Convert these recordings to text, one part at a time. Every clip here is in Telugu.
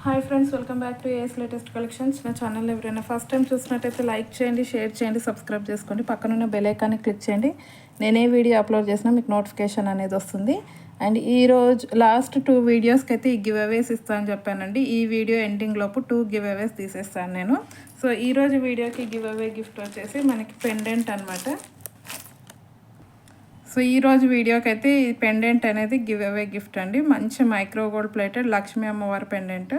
Hi friends, welcome back to AS latest collections. నా ఛానల్ ఎవరైనా ఫస్ట్ టైం చూసినట్టయితే లైక్ చేయండి, షేర్ చేయండి, సబ్స్క్రైబ్ చేసుకోండి. పక్కనున్న బెల్ ఐకాన్ని క్లిక్ చేయండి. నేనే వీడియో అప్లోడ్ చేసినా మీకు నోటిఫికేషన్ అనేది వస్తుంది. అండ్ ఈరోజు లాస్ట్ 2 వీడియోస్కి అయితే ఈ గివ్ అవేస్ ఇస్తానని చెప్పానండి. ఈ వీడియో ఎండింగ్ లోపు 2 గివ్ అవేస్ తీసేస్తాను నేను. సో ఈరోజు వీడియోకి గివ్ అవే గిఫ్ట్ వచ్చేసి మనకి పెండెంట్ అనమాట. సో ఈరోజు వీడియోకి అయితే ఈ పెండెంట్ అనేది గివ్ అవే గిఫ్ట్ అండి. మంచి మైక్రో గోల్డ్ ప్లేటెడ్ లక్ష్మీ అమ్మవారి పెండెంట్.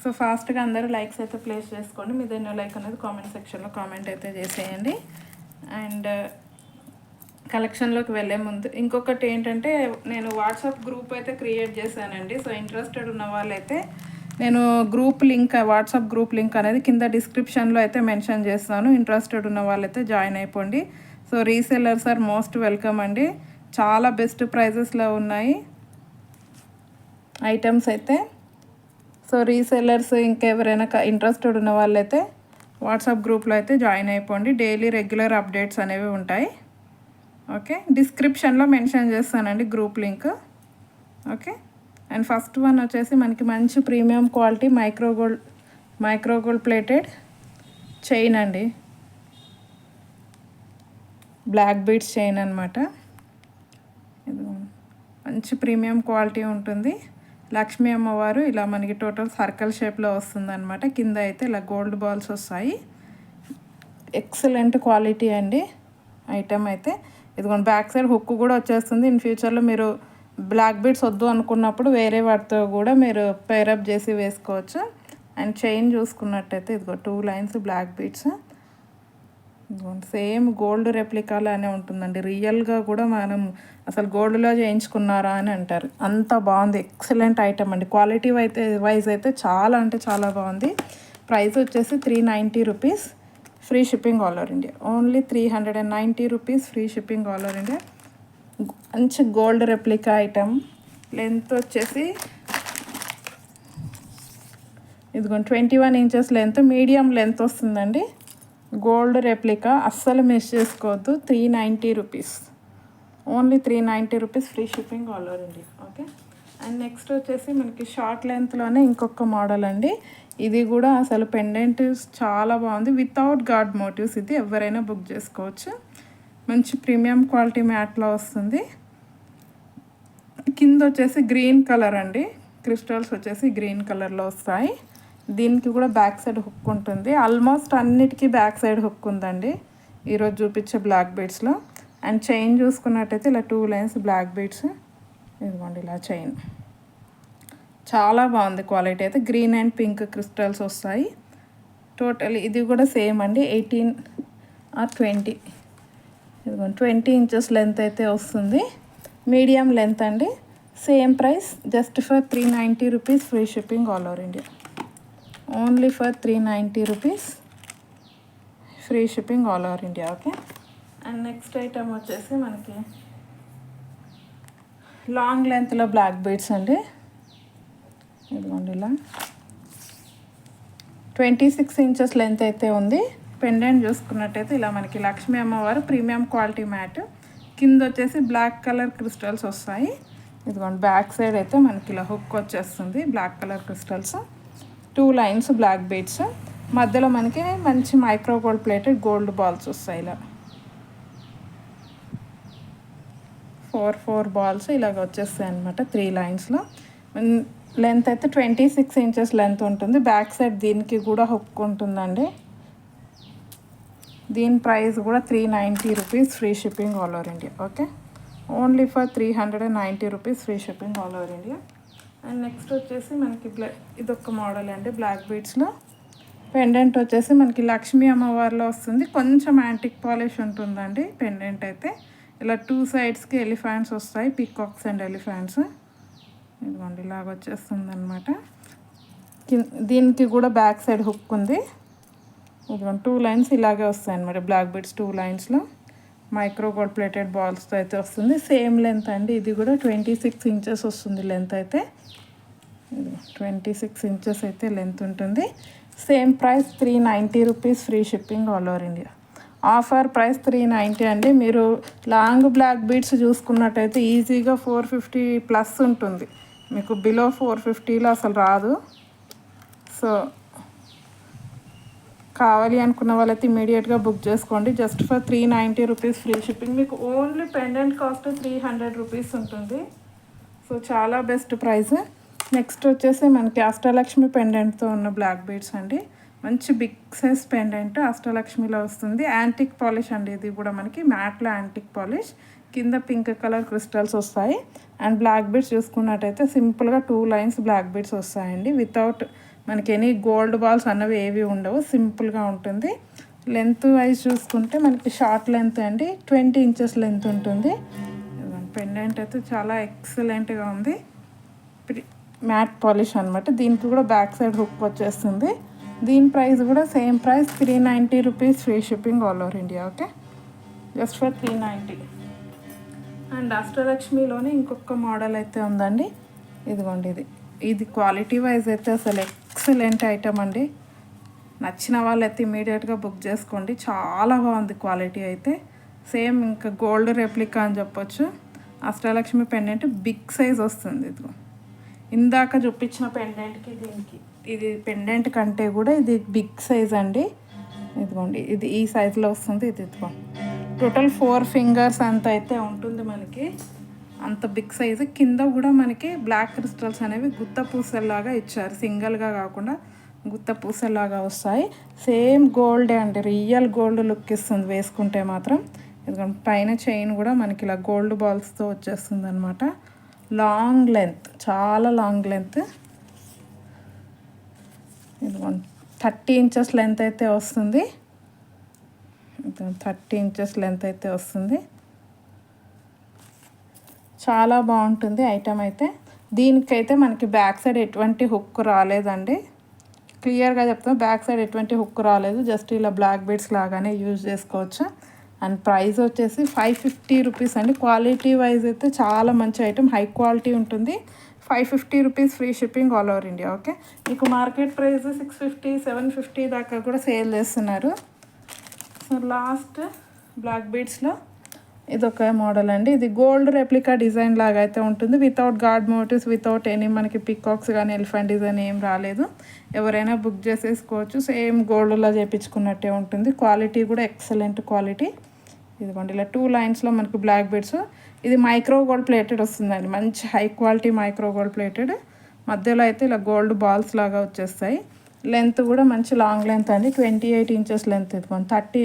సో ఫాస్ట్గా అందరూ లైక్స్ అయితే ప్లేస్ చేసుకోండి. మీద ఎన్నో లైక్ అనేది కామెంట్ సెక్షన్లో కామెంట్ అయితే చేసేయండి. అండ్ కలెక్షన్లోకి వెళ్ళే ముందు ఇంకొకటి ఏంటంటే, నేను వాట్సాప్ గ్రూప్ అయితే క్రియేట్ చేశానండి. సో ఇంట్రెస్టెడ్ ఉన్న వాళ్ళైతే నేను వాట్సాప్ గ్రూప్ లింక్ అనేది కింద డిస్క్రిప్షన్లో అయితే మెన్షన్ చేస్తాను. ఇంట్రెస్టెడ్ ఉన్న వాళ్ళైతే జాయిన్ అయిపోండి. So resellers are most welcome అండి. చాలా బెస్ట్ ప్రైజెస్లో ఉన్నాయి ఐటమ్స్ అయితే. సో రీసెల్లర్స్ ఇంకెవరైనా ఇంట్రెస్టెడ్ ఉన్న వాళ్ళైతే వాట్సాప్ గ్రూప్లో అయితే జాయిన్ అయిపోండి. డైలీ రెగ్యులర్ అప్డేట్స్ అనేవి ఉంటాయి. ఓకే, డిస్క్రిప్షన్లో మెన్షన్ చేస్తానండి group link. Okay, and first one వచ్చేసి మనకి మంచి premium quality micro gold plated chain అండి. బ్లాక్ బీడ్స్ చైన్ అనమాట. ఇది మంచి ప్రీమియం క్వాలిటీ ఉంటుంది. లక్ష్మీ అమ్మవారు ఇలా మనకి టోటల్ సర్కిల్ షేప్లో వస్తుందన్నమాట. కింద అయితే ఇలా గోల్డ్ బాల్స్ వస్తాయి. ఎక్సలెంట్ క్వాలిటీ అండి ఐటమ్ అయితే. ఇదిగోండి బ్యాక్ సైడ్ హుక్ కూడా వచ్చేస్తుంది. ఇన్ ఫ్యూచర్లో మీరు బ్లాక్ బీడ్స్ వద్దు అనుకున్నప్పుడు వేరే వాటితో కూడా మీరు పేరప్ చేసి వేసుకోవచ్చు. అండ్ చైన్ చూసుకున్నట్టయితే ఇదిగో 2 lines black beads. Same gold రెప్లికాలానే ఉంటుందండి. రియల్గా కూడా మనం అసలు గోల్డ్లో చేయించుకున్నారా అని అంటారు, అంత బాగుంది. ఎక్సలెంట్ ఐటమ్ అండి. క్వాలిటీ వైజ్ అయితే చాలా అంటే చాలా బాగుంది. ప్రైస్ వచ్చేసి 390 rupees, free shipping all over India. Only 390 rupees, free shipping all over India. మంచి గోల్డ్ రెప్లికా ఐటమ్. లెంత్ వచ్చేసి ఇదిగోండి 21 ఇంచెస్ లెంత్, మీడియం లెంత్ వస్తుందండి. గోల్డ్ రెప్లికా అస్సలు మిస్ చేసుకోవద్దు. 390 rupees, only 390 rupees, free shipping all over India. Okay, and next వచ్చేసి మనకి షార్ట్ లెంత్లోనే ఇంకొక మోడల్ అండి. ఇది కూడా అసలు పెండెంట్ చాలా బాగుంది. Without god motives. ఇది ఎవరైనా బుక్ చేసుకోవచ్చు. మంచి ప్రీమియం క్వాలిటీ మ్యాట్లో వస్తుంది. కింద వచ్చేసి గ్రీన్ కలర్ అండి. క్రిస్టల్స్ వచ్చేసి గ్రీన్ కలర్లో వస్తాయి. దీనికి కూడా బ్యాక్ సైడ్ హుక్ ఉంటుంది. ఆల్మోస్ట్ అన్నిటికీ బ్యాక్ సైడ్ హుక్ ఉందండి ఈరోజు చూపించే బ్లాక్ బీడ్స్లో. అండ్ చైన్ చూసుకున్నట్టయితే ఇలా 2 లైన్స్ బ్లాక్ బీడ్స్. ఇదిగోండి ఇలా చైన్ చాలా బాగుంది. క్వాలిటీ అయితే గ్రీన్ అండ్ పింక్ క్రిస్టల్స్ వస్తాయి. టోటల్ ఇది కూడా సేమ్ అండి. 18 or 20, ఇదిగోండి 20 ఇంచెస్ లెంత్ అయితే వస్తుంది. మీడియం లెంత్ అండి. Same price, just for 390 rupees, free shipping all over India. Only for 390 rupees, free shipping all over India. Okay, and next item వచ్చేసి మనకి లాంగ్ లెంత్లో బ్లాక్ బీడ్స్ అండి. ఇదిగోండి ఇలా 26 ఇంచెస్ లెంత్ అయితే ఉంది. పెండెంట్ చూసుకున్నట్టయితే ఇలా మనకి లక్ష్మీ అమ్మవారు ప్రీమియం క్వాలిటీ మ్యాట్. కింద వచ్చేసి బ్లాక్ కలర్ క్రిస్టల్స్ వస్తాయి. ఇదిగోండి బ్యాక్ సైడ్ అయితే మనకి ఇలా హుక్ వచ్చేస్తుంది. Black colour crystals, 2 lines black beads. మధ్యలో మనకి మంచి micro gold plated gold balls వస్తాయి. ఇలా 4 బాల్స్ ఇలాగ వచ్చేస్తాయి అనమాట 3 లైన్స్లో. లెంత్ అయితే 26 ఇంచెస్ లెంత్ ఉంటుంది. బ్యాక్ సైడ్ దీనికి కూడా హుక్ ఉంటుందండి. దీని ప్రైస్ కూడా 390 rupees, free shipping all over India. Okay, only for 390 rupees, free shipping all over India. And next వచ్చేసి మనకి ఇదొక మోడల్ అండి. బ్లాక్ బీడ్స్లో పెండెంట్ వచ్చేసి మనకి లక్ష్మీ అమ్మవారిలో వస్తుంది. కొంచెం యాంటిక్ పాలిష్ ఉంటుందండి పెండెంట్ అయితే. ఇలా 2 సైడ్స్కి ఎలిఫెంట్స్ వస్తాయి, పీకాక్స్ అండ్ ఎలిఫెంట్స్. ఇదిగోండి ఇలాగ వచ్చేస్తుంది అనమాట. దీనికి కూడా బ్యాక్ సైడ్ హుక్ ఉంది. ఇదిగోండి 2 లైన్స్ ఇలాగే వస్తాయి అనమాట. బ్లాక్ బీడ్స్ 2 లైన్స్లో మైక్రో గోల్డ్ ప్లేటెడ్ బాల్స్తో అయితే వస్తుంది. సేమ్ లెంత్ అండి. ఇది కూడా 26 ఇంచెస్ వస్తుంది లెంత్ అయితే. 26 ఇంచెస్ అయితే లెంత్ ఉంటుంది. Same price 390 rupees, free shipping all over India. Offer price 390 అండి. మీరు లాంగ్ బ్లాక్ బీడ్స్ చూసుకున్నట్టయితే ఈజీగా 450 ప్లస్ ఉంటుంది. మీకు బిలో 450లో అసలు రాదు. సో కావాలి అనుకున్న వాళ్ళైతే ఇమీడియట్గా బుక్ చేసుకోండి. Just for 390 rupees free shipping. మీకు ఓన్లీ పెండెంట్ కాస్ట్ 300 రూపీస్ ఉంటుంది. సో చాలా బెస్ట్ ప్రైస్. నెక్స్ట్ వచ్చేసి మనకి అష్టలక్ష్మి పెండెంట్తో ఉన్న బ్లాక్ బీడ్స్ అండి. మంచి బిగ్ సైజ్ పెండెంట్ అష్టలక్ష్మిలో వస్తుంది. యాంటిక్ పాలిష్ అండి, ఇది కూడా మనకి మ్యాట్లో యాంటిక్ పాలిష్. కింద పింక్ కలర్ క్రిస్టల్స్ వస్తాయి. అండ్ బ్లాక్ బీడ్స్ చూసుకున్నట్టయితే సింపుల్గా 2 లైన్స్ బ్లాక్ బీడ్స్ వస్తాయండి. వితౌట్ మనకి ఎనీ గోల్డ్ బాల్స్ అన్నవి ఏవి ఉండవు, సింపుల్గా ఉంటుంది. లెంత్ వైజ్ చూసుకుంటే మనకి షార్ట్ లెంత్ అండి, 20 ఇంచెస్ లెంత్ ఉంటుంది. పెండెంట్ అయితే చాలా ఎక్సలెంట్గా ఉంది. మ్యాట్ పాలిష్ అనమాట. దీనికి కూడా బ్యాక్ సైడ్ హుక్ వచ్చేస్తుంది. దీని ప్రైస్ కూడా same price 390 rupees free shipping all over India. Okay, just for 390. And అష్టలక్ష్మిలోనే ఇంకొక మోడల్ అయితే ఉందండి. ఇదిగోండి, ఇది క్వాలిటీ వైజ్ అయితే అసలు ఎక్సలెంట్ ఐటమ్ అండి. నచ్చిన వాళ్ళైతే ఇమీడియట్గా బుక్ చేసుకోండి. చాలా బాగుంది క్వాలిటీ అయితే. సేమ్ ఇంకా గోల్డ్ రెప్లికా అని చెప్పొచ్చు. అష్టలక్ష్మి పెండెంట్ బిగ్ సైజ్ వస్తుంది. ఇదిగో ఇందాక చూపించిన పెండెంట్కి దీనికి ఇది పెండెంట్ కంటే కూడా ఇది బిగ్ సైజ్ అండి. ఇదిగోండి, ఇది ఈ సైజులో వస్తుంది. ఇది ఇదిగోండి టోటల్ 4 ఫింగర్స్ అంత అయితే ఉంటుంది మనకి, అంత బిగ్ సైజు. కింద కూడా మనకి బ్లాక్ క్రిస్టల్స్ అనేవి గుత్త పూసల్లాగా ఇచ్చారు. సింగిల్గా కాకుండా గుత్త పూసల్లాగా వస్తాయి. సేమ్ గోల్డే అండి, రియల్ గోల్డ్ లుక్ ఇస్తుంది వేసుకుంటే మాత్రం. ఎందుకంటే పైన చైన్ కూడా మనకి ఇలా గోల్డ్ బాల్స్తో వచ్చేస్తుంది అనమాట. లాంగ్ లెంత్, చాలా లాంగ్ లెంత్. ఇదిగోండి 30 ఇంచెస్ లెంత్ అయితే వస్తుంది. 30 ఇంచెస్ లెంత్ అయితే వస్తుంది. చాలా బాగుంటుంది ఐటమ్ అయితే. దీనికైతే మనకి బ్యాక్ సైడ్ ఎటువంటి హుక్ రాలేదండి. క్లియర్గా చెప్తాం, బ్యాక్ సైడ్ ఎటువంటి హుక్ రాలేదు. జస్ట్ ఇలా బ్లాక్ బీడ్స్ లాగానే యూజ్ చేసుకోవచ్చు. అండ్ ప్రైస్ వచ్చేసి 550 రూపీస్ అండి. క్వాలిటీ వైజ్ అయితే చాలా మంచి ఐటమ్, హై క్వాలిటీ ఉంటుంది. 550 rupees free shipping all over India. Okay, మీకు మార్కెట్ ప్రైస్ 650, 750 దాకా కూడా సేల్ చేస్తున్నారు. సో లాస్ట్ బ్లాక్ బీడ్స్లో ఇదొక మోడల్ అండి. ఇది గోల్డ్ రెప్లికా డిజైన్ లాగా అయితే ఉంటుంది. Without god motives, without any మనకి పికాక్స్ కానీ ఎలిఫెంట్ డిజైన్ ఏం రాలేదు. ఎవరైనా బుక్ చేసేసుకోవచ్చు. సేమ్ గోల్డ్లో చేయించుకున్నట్టే ఉంటుంది. క్వాలిటీ కూడా ఎక్సలెంట్ క్వాలిటీ. ఇదిగోండి ఇలా 2 లైన్స్లో మనకి బ్లాక్ బీడ్స్. ఇది మైక్రో గోల్డ్ ప్లేటెడ్ వస్తుందండి, మంచి high quality micro gold plated. మధ్యలో అయితే ఇలా గోల్డ్ బాల్స్ లాగా వచ్చేస్తాయి. లెంత్ కూడా మంచి లాంగ్ లెంత్ అండి, 28 ఇంచెస్ లెంత్. ఇదిగోండి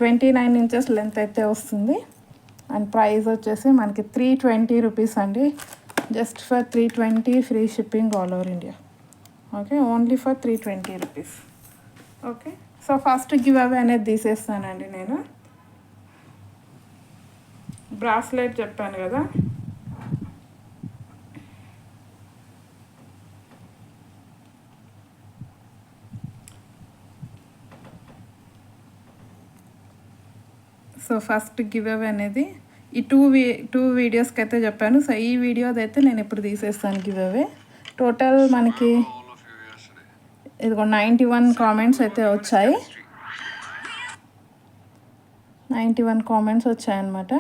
29 ఇంచెస్ లెంత్ అయితే వస్తుంది. అండ్ ప్రైస్ వచ్చేసి మనకి 320 రూపీస్ అండి. Just for 320 free shipping all over India. Okay, only for 320 rupees. Okay, so first give away అనేది తీసేస్తానండి నేను. బ్రాస్లెట్ చెప్పాను కదా, సో ఫస్ట్ గివ్ అవే అనేది ఈ 2 వీడియోస్కి అయితే చెప్పాను. సో ఈ వీడియోది అయితే నేను ఇప్పుడు తీసేస్తాను గివ్ అవే. టోటల్ మనకి ఇదిగో 91 కామెంట్స్ అయితే వచ్చాయి. 91 కామెంట్స్ వచ్చాయన్నమాట.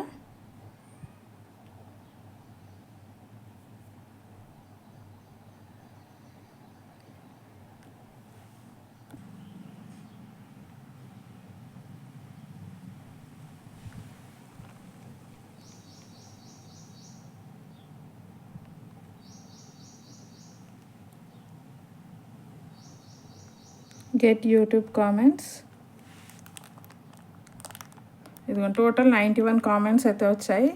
Get YouTube comments. ఇదిగో టోటల్ 91 కామెంట్స్ అయితే వచ్చాయి.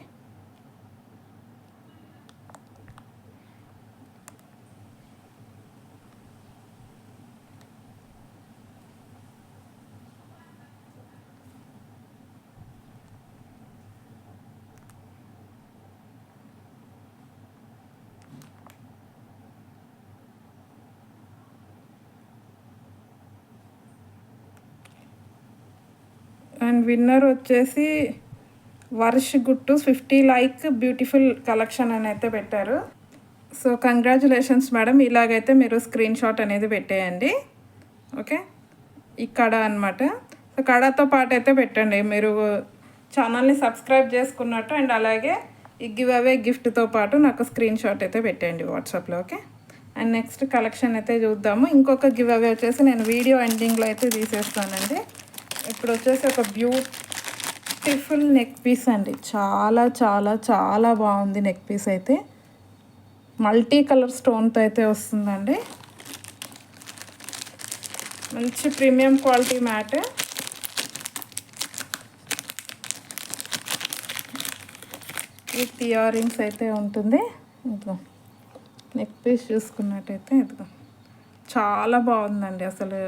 అండ్ విన్నర్ వచ్చేసి వర్ష్ గుట్టు 50 లైక్ బ్యూటిఫుల్ కలెక్షన్ అని అయితే పెట్టారు. సో కంగ్రాచులేషన్స్ మేడం, ఇలాగైతే మీరు స్క్రీన్ షాట్ అనేది పెట్టేయండి. ఓకే, ఈ కడ అనమాట. సో కడతో పాటు అయితే పెట్టండి, మీరు ఛానల్ని సబ్స్క్రైబ్ చేసుకున్నట్టు. అండ్ అలాగే ఈ గివ్ అవే గిఫ్ట్తో పాటు నాకు స్క్రీన్ షాట్ అయితే పెట్టేయండి వాట్సాప్లో. ఓకే. అండ్ నెక్స్ట్ కలెక్షన్ అయితే చూద్దాము. ఇంకొక గివ్ అవే వచ్చేసి నేను వీడియో ఎండింగ్లో అయితే తీసేస్తానండి. ఇప్పుడు వచ్చేసి ఒక బ్యూటిఫుల్ నెక్ పీస్ అండి. చాలా చాలా చాలా బాగుంది నెక్ పీస్ అయితే. మల్టీ కలర్ స్టోన్తో అయితే వస్తుందండి. మంచి premium quality mat. With ear rings అయితే ఉంటుంది. ఇదిగో నెక్ పీస్ చూసుకున్నట్టయితే ఇదిగో చాలా బాగుందండి. అసలు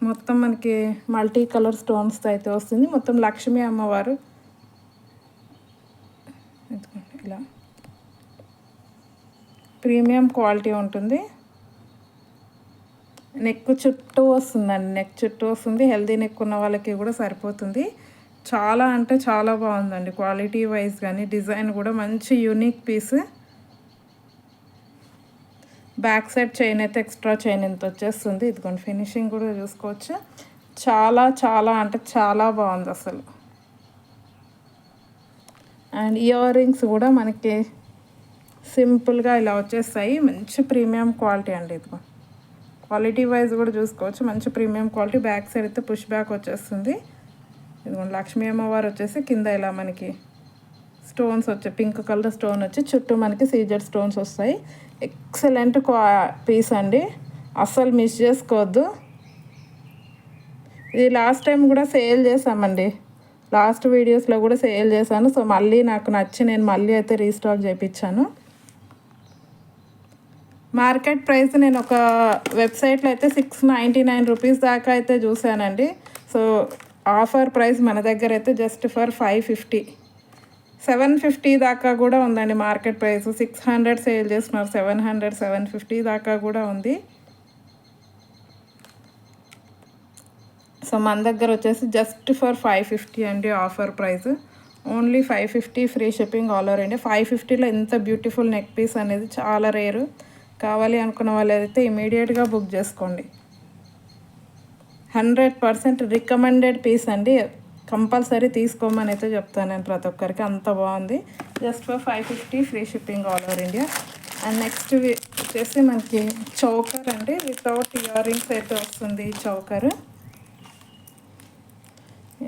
మొత్తం మనకి మల్టీ కలర్ స్టోన్స్తో అయితే వస్తుంది. మొత్తం లక్ష్మీ అమ్మవారు ఇలా ప్రీమియం క్వాలిటీ ఉంటుంది. నెక్ చుట్టూ వస్తుందండి. నెక్ చుట్టూ వస్తుంది. హెల్దీ నెక్ ఉన్న వాళ్ళకి కూడా సరిపోతుంది. చాలా అంటే చాలా బాగుందండి. క్వాలిటీ వైజ్ కానీ డిజైన్ కూడా మంచి unique piece. Back side chain అయితే ఎక్స్ట్రా చైన్ ఎంత వచ్చేస్తుంది. ఇదిగోండి ఫినిషింగ్ కూడా చూసుకోవచ్చు. చాలా చాలా అంటే చాలా బాగుంది అసలు. అండ్ ఇయర్ రింగ్స్ కూడా మనకి సింపుల్గా ఇలా వచ్చేస్తాయి. మంచి ప్రీమియం క్వాలిటీ అండి. ఇదిగో క్వాలిటీ వైజ్ కూడా చూసుకోవచ్చు. మంచి ప్రీమియం క్వాలిటీ. బ్యాక్ సైడ్ అయితే పుష్ బ్యాక్ వచ్చేస్తుంది. ఇదిగోండి లక్ష్మీ అమ్మవారు వచ్చేసి కింద ఇలా మనకి స్టోన్స్ వచ్చాయి. పింక్ కలర్ స్టోన్ వచ్చి చుట్టూ మనకి సీజర్ స్టోన్స్ వస్తాయి. ఎక్సలెంట్ పీస్ అండి. అస్సలు మిస్ చేసుకోవద్దు. ఇది లాస్ట్ టైం కూడా సేల్ చేసామండి. లాస్ట్ వీడియోస్లో కూడా సేల్ చేశాను. సో మళ్ళీ నాకు నచ్చి నేను మళ్ళీ అయితే రీస్టాక్ చేయించాను. మార్కెట్ ప్రైస్ నేను ఒక వెబ్సైట్లో అయితే 699 రూపీస్ దాకా అయితే చూశానండి. సో ఆఫర్ ప్రైస్ మన దగ్గర అయితే జస్ట్ ఫర్ 550, 750 దాకా కూడా ఉందండి మార్కెట్ ప్రైస్. 600 సేల్ చేస్తున్నారు. 700, 750 దాకా కూడా ఉంది. సో మన దగ్గర వచ్చేసి జస్ట్ ఫర్ 550 అండి offer price. Only 550 free shipping all over India. 550లో ఎంత బ్యూటిఫుల్ నెక్ పీస్ అనేది చాలా రేరు. కావాలి అనుకున్న వాళ్ళు అయితే ఇమీడియట్గా బుక్ చేసుకోండి. 100% రికమెండెడ్ పీస్ అండి. కంపల్సరీ తీసుకోమని అయితే చెప్తాను నేను ప్రతి ఒక్కరికి. అంత బాగుంది. Just for 550 free shipping all over India. And next వచ్చేసి మనకి చౌకర్ అండి. వితౌట్ ఇయర్ రింగ్స్ అయితే వస్తుంది ఈ చౌకర్.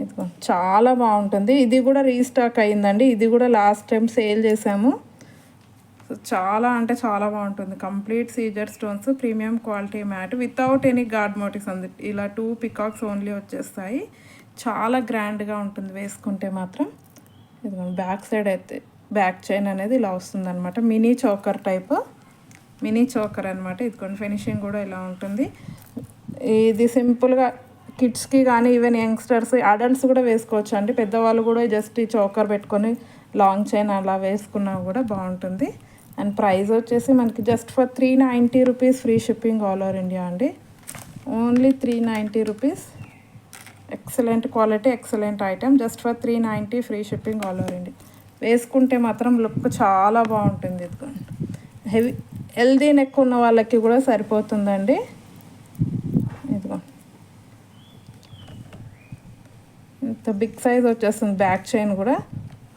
ఇదిగో చాలా బాగుంటుంది. ఇది కూడా రీస్టాక్ అయ్యిందండి. ఇది కూడా లాస్ట్ టైం సేల్ చేసాము. సో చాలా అంటే చాలా బాగుంటుంది. Complete Caesar stones, premium quality matte without any god motives అంది. ఇలా 2 పికాక్స్ ఓన్లీ వచ్చేస్తాయి. చాలా గ్రాండ్గా ఉంటుంది వేసుకుంటే మాత్రం. ఇదిగోండి బ్యాక్ సైడ్ అయితే బ్యాక్ చైన్ అనేది ఇలా వస్తుందన్నమాట. Mini choker type, mini choker అనమాట. ఇదిగోండి ఫినిషింగ్ కూడా ఇలా ఉంటుంది. ఇది సింపుల్గా కిడ్స్కి కానీ ఈవెన్ యంగ్స్టర్స్, అడల్ట్స్ కూడా వేసుకోవచ్చు అండి. పెద్దవాళ్ళు కూడా జస్ట్ ఈ చోకర్ పెట్టుకొని లాంగ్ చైన్ అలా వేసుకున్నా కూడా బాగుంటుంది. అండ్ ప్రైస్ వచ్చేసి మనకి just for 390 rupees free shipping all over India అండి. Only 390 rupees. Excellent quality, excellent item. Just for 390 free shipping all over India. వేసుకుంటే మాత్రం లుక్ చాలా బాగుంటుంది. ఇదిగోండి హెల్దీ నెక్ ఉన్న వాళ్ళకి కూడా సరిపోతుందండి. ఇదిగో ఇంత బిగ్ సైజ్ వచ్చేస్తుంది బ్యాక్ చైన్ కూడా.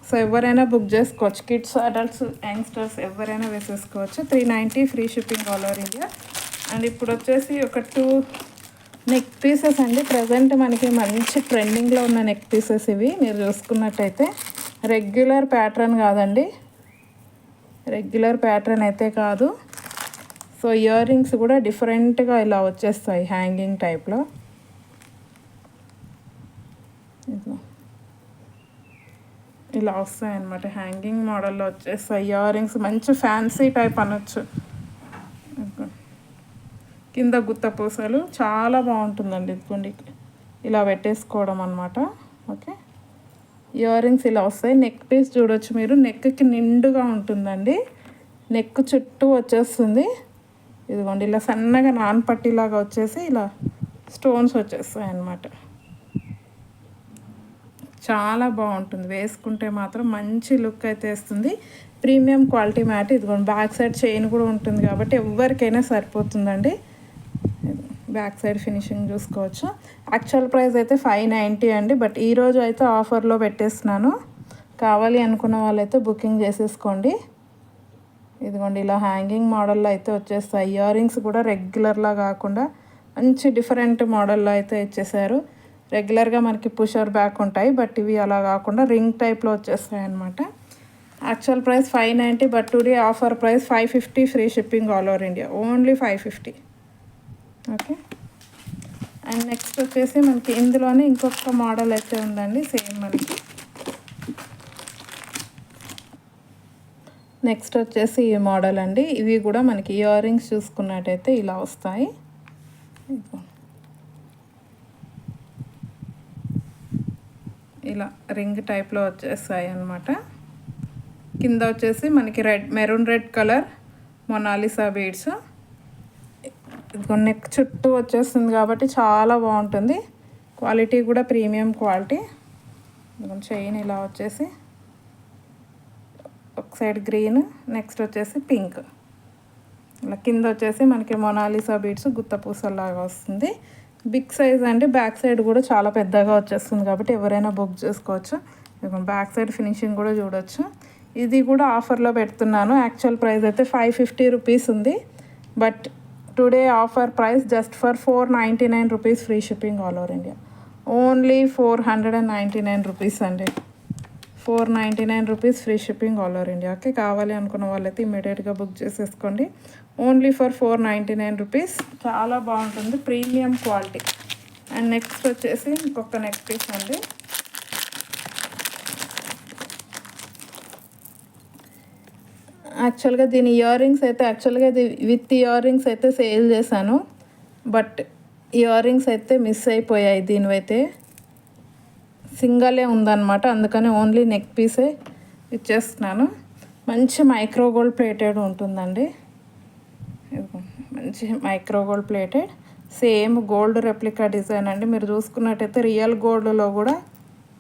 సో ఎవరైనా బుక్ చేసుకోవచ్చు. కిడ్స్, అడల్ట్స్, యంగ్స్టర్స్ ఎవరైనా వేసేసుకోవచ్చు. 390 free shipping all over India. And ఇప్పుడు వచ్చేసి ఒక 2 నెక్ పీసెస్ అండి. ప్రజెంట్ మనకి మంచి ట్రెండింగ్లో ఉన్న నెక్ పీసెస్ ఇవి. మీరు చూసుకున్నట్టయితే రెగ్యులర్ ప్యాటర్న్ కాదండి. రెగ్యులర్ ప్యాటర్న్ అయితే కాదు. సో ఇయర్ రింగ్స్ కూడా డిఫరెంట్గా ఇలా వచ్చేస్తాయి హ్యాంగింగ్ టైప్లో. ఇలా వస్తాయి అన్నమాట. హ్యాంగింగ్ మోడల్లో వచ్చేస్తాయి ఇయర్ రింగ్స్. మంచి ఫ్యాన్సీ టైప్ అనొచ్చు. కింద గుత్త పూసలు చాలా బాగుంటుందండి. ఇదిగోండి ఇలా పెట్టేసుకోవడం అనమాట. ఓకే. ఇయర్ రింగ్స్ ఇలా వస్తాయి. నెక్ పీస్ చూడొచ్చు మీరు. నెక్కి నిండుగా ఉంటుందండి. నెక్ చుట్టూ వచ్చేస్తుంది. ఇదిగోండి ఇలా సన్నగా నాన్ పట్టీలాగా వచ్చేసి ఇలా స్టోన్స్ వచ్చేస్తాయి అన్నమాట. చాలా బాగుంటుంది. వేసుకుంటే మాత్రం మంచి లుక్ అయితే వస్తుంది. Premium quality mat. ఇదిగోండి బ్యాక్ సైడ్ చైన్ కూడా ఉంటుంది కాబట్టి ఎవరికైనా సరిపోతుందండి. బ్యాక్ సైడ్ ఫినిషింగ్ చూసుకోవచ్చు. యాక్చువల్ ప్రైస్ అయితే 590 అండి. బట్ ఈరోజు అయితే ఆఫర్లో పెట్టేస్తున్నాను. కావాలి అనుకున్న వాళ్ళైతే బుకింగ్ చేసేసుకోండి. ఇదిగోండి ఇలా హ్యాంగింగ్ మోడల్లో అయితే వచ్చేస్తాయి. ఇయర్ రింగ్స్ కూడా రెగ్యులర్లా కాకుండా మంచి డిఫరెంట్ మోడల్లో అయితే ఇచ్చేసారు. రెగ్యులర్గా మనకి పుషర్ బ్యాక్ ఉంటాయి, బట్ ఇవి అలా కాకుండా రింగ్ టైప్లో వచ్చేస్తాయి అన్నమాట. Actual price 590, but today offer price 550, free shipping all over India, only 550. Okay. And next వచ్చేసి మనకి ఇందులోనే ఇంకొక మోడల్ అయితే ఉందండి, సేమ్ మనకి. నెక్స్ట్ వచ్చేసి ఈ మోడల్ అండి. ఇవి కూడా మనకి ఇయర్ రింగ్స్ చూసుకున్నట్టయితే ఇలా వస్తాయి. ఇలా రింగ్ టైప్లో వచ్చేస్తాయి అన్నమాట. కింద వచ్చేసి మనకి maroon red colour Mona Lisa beads. ఇదిగో నెక్ చుట్టూ వచ్చేస్తుంది కాబట్టి చాలా బాగుంటుంది. క్వాలిటీ కూడా ప్రీమియం క్వాలిటీ. చైన్ ఇలా వచ్చేసి ఒక సైడ్ గ్రీన్, నెక్స్ట్ వచ్చేసి పింక్. ఇలా కింద వచ్చేసి మనకి మొనాలిసా బీడ్స్ గుత్తపూసలాగా వస్తుంది. బిగ్ సైజ్ అండి. బ్యాక్ సైడ్ కూడా చాలా పెద్దగా వచ్చేస్తుంది కాబట్టి ఎవరైనా బుక్ చేసుకోవచ్చు. బ్యాక్ సైడ్ ఫినిషింగ్ కూడా చూడొచ్చు. ఇది కూడా ఆఫర్లో పెడుతున్నాను. యాక్చువల్ ప్రైస్ అయితే 550 రూపీస్ ఉంది, but today offer price just for 499 rupees, free shipping all over India, only 499 rupees అండి. 499 rupees, free shipping all over India. Okay. కావాలి అనుకున్న వాళ్ళైతే ఇమీడియట్గా బుక్ చేసేసుకోండి. Only for 499 rupees. చాలా బాగుంటుంది, ప్రీమియం క్వాలిటీ. అండ్ నెక్స్ట్ వచ్చేసి ఇంకొక నెక్ పీస్ అండి. యాక్చువల్గా దీని ఇయర్ రింగ్స్ అయితే యాక్చువల్గా ఇది విత్ ఇయర్ రింగ్స్ అయితే సేల్ చేశాను, బట్ ఇయర్ రింగ్స్ అయితే మిస్ అయిపోయాయి. దీనివైతే సింగలే ఉందన్నమాట, అందుకని ఓన్లీ నెక్ పీసే ఇచ్చేస్తున్నాను. మంచి మైక్రో గోల్డ్ ప్లేటెడ్ ఉంటుందండి. మంచి micro gold plated, same gold replica design అండి. మీరు చూసుకున్నట్టయితే రియల్ గోల్డ్లో కూడా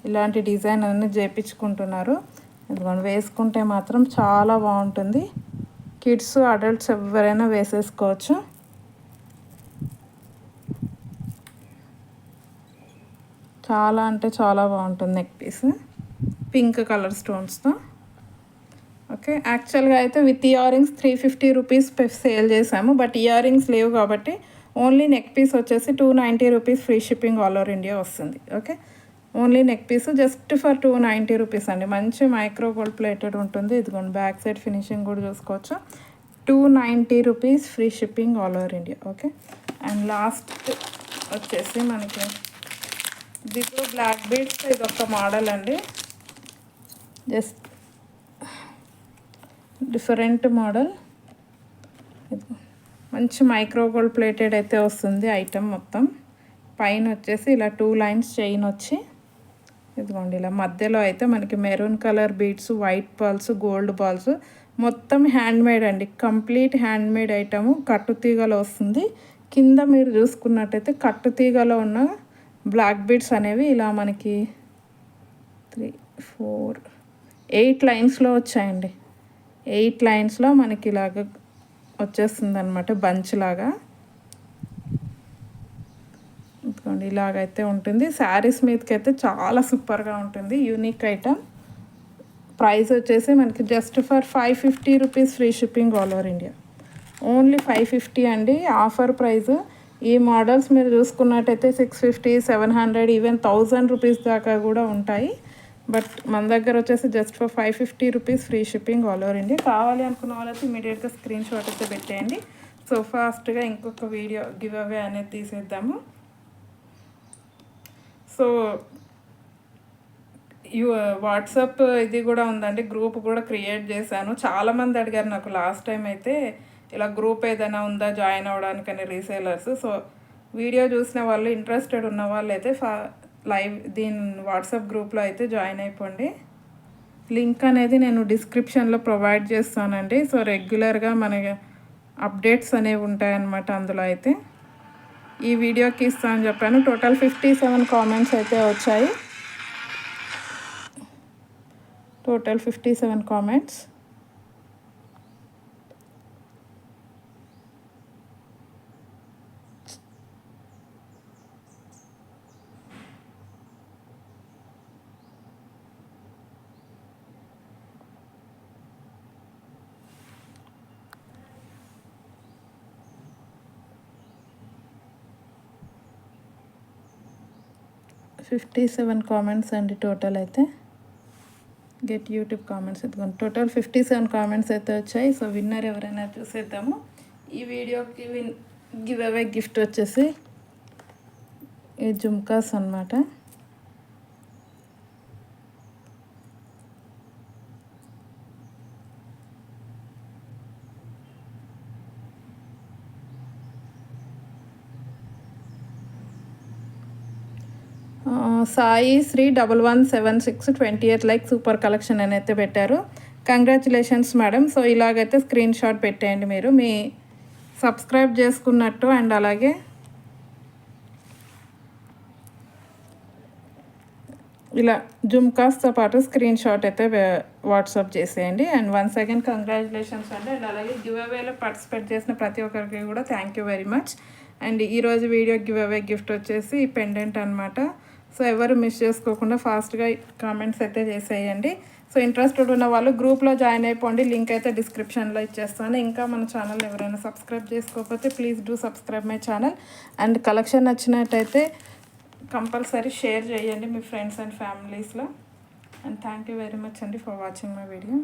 ఇలాంటి డిజైన్ అన్నీ చేయించుకుంటున్నారు. ఇదిగోండి వేసుకుంటే మాత్రం చాలా బాగుంటుంది. కిడ్స్, అడల్ట్స్ ఎవరైనా వేసేసుకోవచ్చు. చాలా అంటే చాలా బాగుంటుంది నెక్ పీస్, పింక్ కలర్ స్టోన్స్తో. ఓకే. యాక్చువల్గా అయితే with ear rings 350 rupees sale చేసాము, బట్ ఇయర్ రింగ్స్ లేవు కాబట్టి ఓన్లీ నెక్ పీస్ వచ్చేసి 290 rupees, free shipping all over India వస్తుంది. Okay. Only neck piece just for 290 rupees అండి. మంచి మైక్రో గోల్డ్ ప్లేటెడ్ ఉంటుంది. ఇదిగోండి బ్యాక్ సైడ్ ఫినిషింగ్ కూడా చూసుకోవచ్చు. 290 rupees, free shipping all over India. Okay. And last వచ్చేసి మనకి ఇది కూడా బ్లాక్ బీడ్స్, ఇది ఒక మోడల్ అండి. Just different model. మంచి మైక్రో గోల్డ్ ప్లేటెడ్ అయితే వస్తుంది ఐటమ్ మొత్తం. పైన వచ్చేసి ఇలా 2 లైన్స్ చైన్ వచ్చి, ఇదిగోండి ఇలా మధ్యలో అయితే మనకి maroon colour beads, white balls, gold balls, మొత్తం హ్యాండ్మేడ్ అండి. Complete handmade item. కట్టుతీగలో వస్తుంది. కింద మీరు చూసుకున్నట్టయితే కట్టుతీగలో ఉన్న బ్లాక్ బీడ్స్ అనేవి ఇలా మనకి 3, 4, 8 లైన్స్లో వచ్చాయండి. 8 లైన్స్లో మనకి ఇలాగ వచ్చేస్తుంది అనమాట, బంచ్ లాగా. ఇదిగోండి ఇలాగైతే ఉంటుంది. శారీస్ మీదకి అయితే చాలా సూపర్గా ఉంటుంది, యూనిక్ ఐటమ్. ప్రైస్ వచ్చేసి మనకి just for 550 rupees, free shipping all over India, only 550 అండి. Offer price. ఈ మోడల్స్ మీరు చూసుకున్నట్టయితే 650, 700, ఈవెన్ 1000 రూపీస్ దాకా కూడా ఉంటాయి, బట్ మన దగ్గర వచ్చేసి just for 550 rupees, free shipping all over India. కావాలి అనుకున్న వాళ్ళైతే ఇమీడియట్గా స్క్రీన్ షాట్ అయితే పెట్టేయండి. సో ఫాస్ట్గా ఇంకొక వీడియో గివ్ అవే అనేది తీసేద్దాము. సో వాట్సాప్ ఇది కూడా ఉందండి, గ్రూప్ కూడా క్రియేట్ చేశాను. చాలామంది అడిగారు నాకు లాస్ట్ టైం అయితే, ఇలా గ్రూప్ ఏదైనా ఉందా జాయిన్ అవ్వడానికని రీసేలర్స్. సో వీడియో చూసిన వాళ్ళు, ఇంట్రెస్టెడ్ ఉన్న వాళ్ళు అయితే లైవ్ దీని వాట్సాప్ గ్రూప్లో అయితే జాయిన్ అయిపోండి. లింక్ అనేది నేను డిస్క్రిప్షన్లో ప్రొవైడ్ చేస్తానండి. సో రెగ్యులర్గా మన అప్డేట్స్ అనేవి ఉంటాయన్నమాట అందులో. అయితే ఈ వీడియోకి ఇస్తానని చెప్పాను. టోటల్ 57 కామెంట్స్ అయితే వచ్చాయి. Total 57 comments. 57 కామెంట్స్ అండి టోటల్ అయితే. గెట్ యూట్యూబ్ కామెంట్స్ ఎత్తుకోండి. టోటల్ 57 కామెంట్స్ అయితే వచ్చాయి. సో విన్నర్ ఎవరైనా చూసేద్దాము. ఈ వీడియోకి గివ్ అవే గిఫ్ట్ వచ్చేసి ఈ జుమ్కాస్ అన్నమాట. Sai Sri 1176 28 like super collection అని అయితే పెట్టారు. Congratulations madam. సో ఇలాగైతే స్క్రీన్ షాట్ పెట్టేయండి మీరు మీ సబ్స్క్రైబ్ చేసుకున్నట్టు. అండ్ అలాగే ఇలా జుమ్కాస్తో పాటు స్క్రీన్ షాట్ అయితే వాట్సాప్ చేసేయండి. అండ్ వన్స్ అగైన్ కంగ్రాచులేషన్స్ అండి. అండ్ అలాగే గివ్ అవేలో పార్టిసిపేట్ చేసిన ప్రతి ఒక్కరికి కూడా thank you very much. And ఈరోజు వీడియో గివ్ అవే గిఫ్ట్ వచ్చేసి పెండెంట్ అనమాట. సో ఎవరు మిస్ చేసుకోకుండా ఫాస్ట్గా కామెంట్స్ అయితే చేసేయండి. సో ఇంట్రెస్టెడ్ ఉన్న వాళ్ళు గ్రూప్లో జాయిన్ అయిపోండి. లింక్ అయితే డిస్క్రిప్షన్లో ఇచ్చేస్తాను. ఇంకా మన ఛానల్ ఎవరైనా సబ్స్క్రైబ్ చేసుకోకపోతే please do subscribe my channel. And collection నచ్చినట్టయితే కంపల్సరీ షేర్ చేయండి మీ ఫ్రెండ్స్ అండ్ ఫ్యామిలీస్లో. And thank you very much అండి ఫర్ వాచింగ్ మై వీడియో.